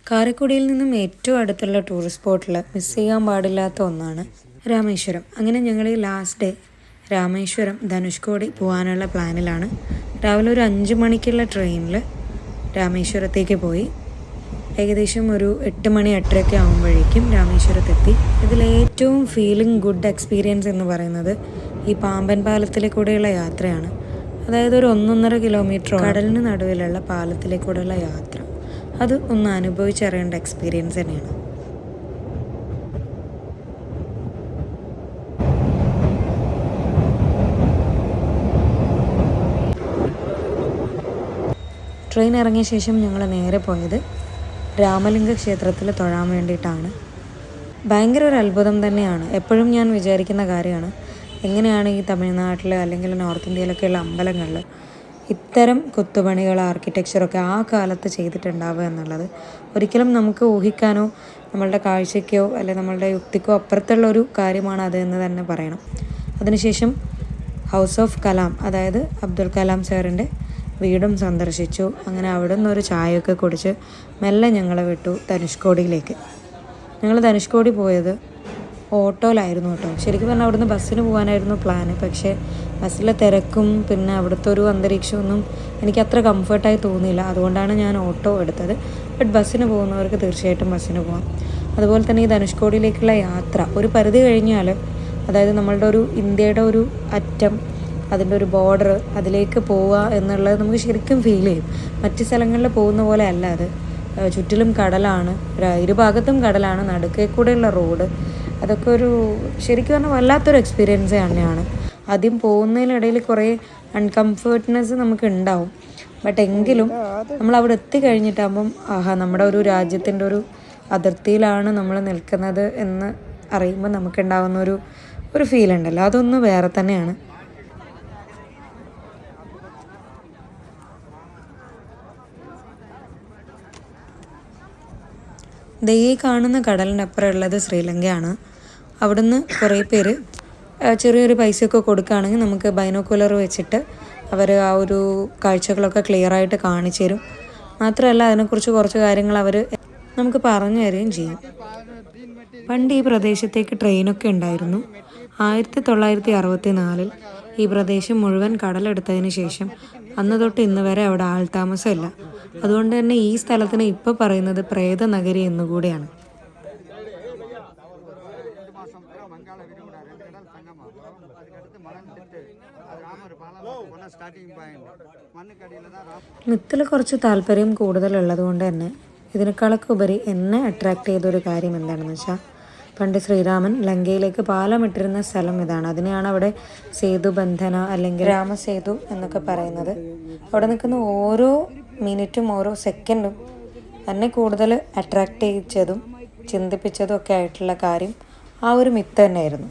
കാരക്കുടിയിൽ നിന്നും ഏറ്റവും അടുത്തുള്ള ടൂറിസ്റ്റ് സ്പോട്ടിൽ മിസ് ചെയ്യാൻ പാടില്ലാത്ത ഒന്നാണ് രാമേശ്വരം. അങ്ങനെ ഞങ്ങൾ ഈ ലാസ്റ്റ് ഡേ രാമേശ്വരം ധനുഷ്കോടി പോകാനുള്ള പ്ലാനിലാണ്. രാവിലെ ഒരു 5 മണിക്കുള്ള ട്രെയിനിൽ രാമേശ്വരത്തേക്ക് പോയി. ഏകദേശം ഒരു 8 മണി 8:30 ആകുമ്പോഴേക്കും രാമേശ്വരത്തെത്തി. ഇതിലേറ്റവും ഫീലിംഗ് ഗുഡ് എക്സ്പീരിയൻസ് എന്ന് പറയുന്നത് ഈ പാമ്പൻ പാലത്തിലെ കൂടെയുള്ള യാത്രയാണ്. അതായത് ഒരു 1.5 കിലോമീറ്റർ കടലിന് നടുവിലുള്ള പാലത്തിലേക്കൂടെയുള്ള യാത്ര. അത് ഒന്ന് അനുഭവിച്ചറിയേണ്ട എക്സ്പീരിയൻസ് തന്നെയാണ്. ട്രെയിൻ ഇറങ്ങിയ ശേഷം ഞങ്ങൾ നേരെ പോയത് രാമലിംഗ ക്ഷേത്രത്തിൽ തൊഴാൻ വേണ്ടിയിട്ടാണ്. ഭയങ്കര ഒരു അത്ഭുതം തന്നെയാണ്. എപ്പോഴും ഞാൻ വിചാരിക്കുന്ന കാര്യമാണ്, എങ്ങനെയാണ് ഈ തമിഴ്നാട്ടിൽ അല്ലെങ്കിൽ നോർത്ത് ഇന്ത്യയിലൊക്കെയുള്ള അമ്പലങ്ങളിൽ ഇത്തരം കൊത്തുപണികൾ ആർക്കിടെക്ചറൊക്കെ ആ കാലത്ത് ചെയ്തിട്ടുണ്ടാവുക എന്നുള്ളത് ഒരിക്കലും നമുക്ക് ഊഹിക്കാനോ നമ്മളുടെ കാഴ്ചയ്ക്കോ അല്ലെങ്കിൽ നമ്മളുടെ യുക്തിക്കോ അപ്പുറത്തുള്ളൊരു കാര്യമാണ് അത് എന്ന് തന്നെ പറയണം. അതിനുശേഷം ഹൗസ് ഓഫ് കലാം, അതായത് അബ്ദുൽ കലാം സാറിൻ്റെ വീടും സന്ദർശിച്ചു. അങ്ങനെ അവിടെ നിന്നൊരു ചായയൊക്കെ കുടിച്ച് മെല്ലെ ഞങ്ങളെ വിട്ടു ധനുഷ്കോടിയിലേക്ക്. ഞങ്ങൾ ധനുഷ്കോടി പോയത് ഓട്ടോയിലായിരുന്നു കേട്ടോ. ശരിക്കും പറഞ്ഞാൽ അവിടുന്ന് ബസ്സിന് പോകാനായിരുന്നു പ്ലാന്. പക്ഷേ ബസ്സിലെ തിരക്കും പിന്നെ അവിടുത്തെ ഒരു അന്തരീക്ഷമൊന്നും എനിക്ക് അത്ര കംഫർട്ടായി തോന്നിയില്ല. അതുകൊണ്ടാണ് ഞാൻ ഓട്ടോ എടുത്തത്. ബട്ട് ബസ്സിന് പോകുന്നവർക്ക് തീർച്ചയായിട്ടും ബസ്സിന് പോകാം. അതുപോലെ തന്നെ ഈ ധനുഷ്കോടിയിലേക്കുള്ള യാത്ര ഒരു പരിധി കഴിഞ്ഞാൽ, അതായത് നമ്മളുടെ ഒരു ഇന്ത്യയുടെ ഒരു അറ്റം, അതിൻ്റെ ഒരു ബോർഡർ, അതിലേക്ക് പോവുക എന്നുള്ളത് നമുക്ക് ശരിക്കും ഫീൽ ചെയ്യും. മറ്റ് സ്ഥലങ്ങളിൽ പോകുന്ന പോലെ അല്ല അത്. ചുറ്റിലും കടലാണ്, ഇരുഭാഗത്തും കടലാണ്, നടുക്കേ കൂടെയുള്ള റോഡ്. അതൊക്കെ ഒരു ശരിക്കും പറഞ്ഞാൽ വല്ലാത്തൊരു എക്സ്പീരിയൻസ് തന്നെയാണ്. ആദ്യം പോകുന്നതിനിടയിൽ കുറേ അൺകംഫർട്ട്നെസ് നമുക്ക് ഉണ്ടാവും. ബട്ട് എങ്കിലും നമ്മൾ അവിടെ എത്തിക്കഴിഞ്ഞിട്ടാകുമ്പം നമ്മുടെ ഒരു രാജ്യത്തിൻ്റെ ഒരു അതിർത്തിയിലാണ് നമ്മൾ നിൽക്കുന്നത് എന്ന് അറിയുമ്പോൾ നമുക്കുണ്ടാകുന്ന ഒരു ഫീൽ ഉണ്ടല്ലോ, അതൊന്ന് വേറെ തന്നെയാണ്. ഈ കാണുന്ന കടലിനപ്പുറം ഉള്ളത് ശ്രീലങ്കയാണ്. അവിടുന്ന് കുറേ പേര് ചെറിയൊരു പൈസയൊക്കെ കൊടുക്കുകയാണെങ്കിൽ നമുക്ക് ബൈനോക്കുലർ വെച്ചിട്ട് അവർ ആ ഒരു കാഴ്ചകളൊക്കെ ക്ലിയറായിട്ട് കാണിച്ചു തരും. മാത്രമല്ല അതിനെക്കുറിച്ച് കുറച്ച് കാര്യങ്ങൾ അവർ നമുക്ക് പറഞ്ഞു തരികയും ചെയ്യും. പണ്ട് ഈ പ്രദേശത്തേക്ക് ട്രെയിനൊക്കെ ഉണ്ടായിരുന്നു. 1964 ഈ പ്രദേശം മുഴുവൻ കടലെടുത്തതിന് ശേഷം അന്ന് തൊട്ട് ഇന്ന് വരെ അവിടെ ആൾതാമസമില്ല. അതുകൊണ്ട് തന്നെ ഈ സ്ഥലത്തിന് ഇപ്പോൾ പറയുന്നത് പ്രേതനഗരി എന്നുകൂടിയാണ്. മിത്തിൽ കുറച്ച് താല്പര്യം കൂടുതലുള്ളത് കൊണ്ട് തന്നെ ഇതിനേക്കാളൊക്കെ ഉപരി എന്നെ അട്രാക്റ്റ് ചെയ്തൊരു കാര്യം എന്താണെന്ന് വെച്ചാൽ, പണ്ട് ശ്രീരാമൻ ലങ്കയിലേക്ക് പാലമിട്ടിരുന്ന സ്ഥലം ഇതാണ്. അതിനെയാണ് അവിടെ സേതുബന്ധന അല്ലെങ്കിൽ രാമസേതു എന്നൊക്കെ പറയുന്നത്. അവിടെ നിൽക്കുന്ന ഓരോ മിനിറ്റും ഓരോ സെക്കൻഡും എന്നെ കൂടുതൽ അട്രാക്റ്റ് ചെയ്യിച്ചതും ചിന്തിപ്പിച്ചതും ഒക്കെ ആയിട്ടുള്ള കാര്യം ആ ഒരു മിത്ത് തന്നെയായിരുന്നു.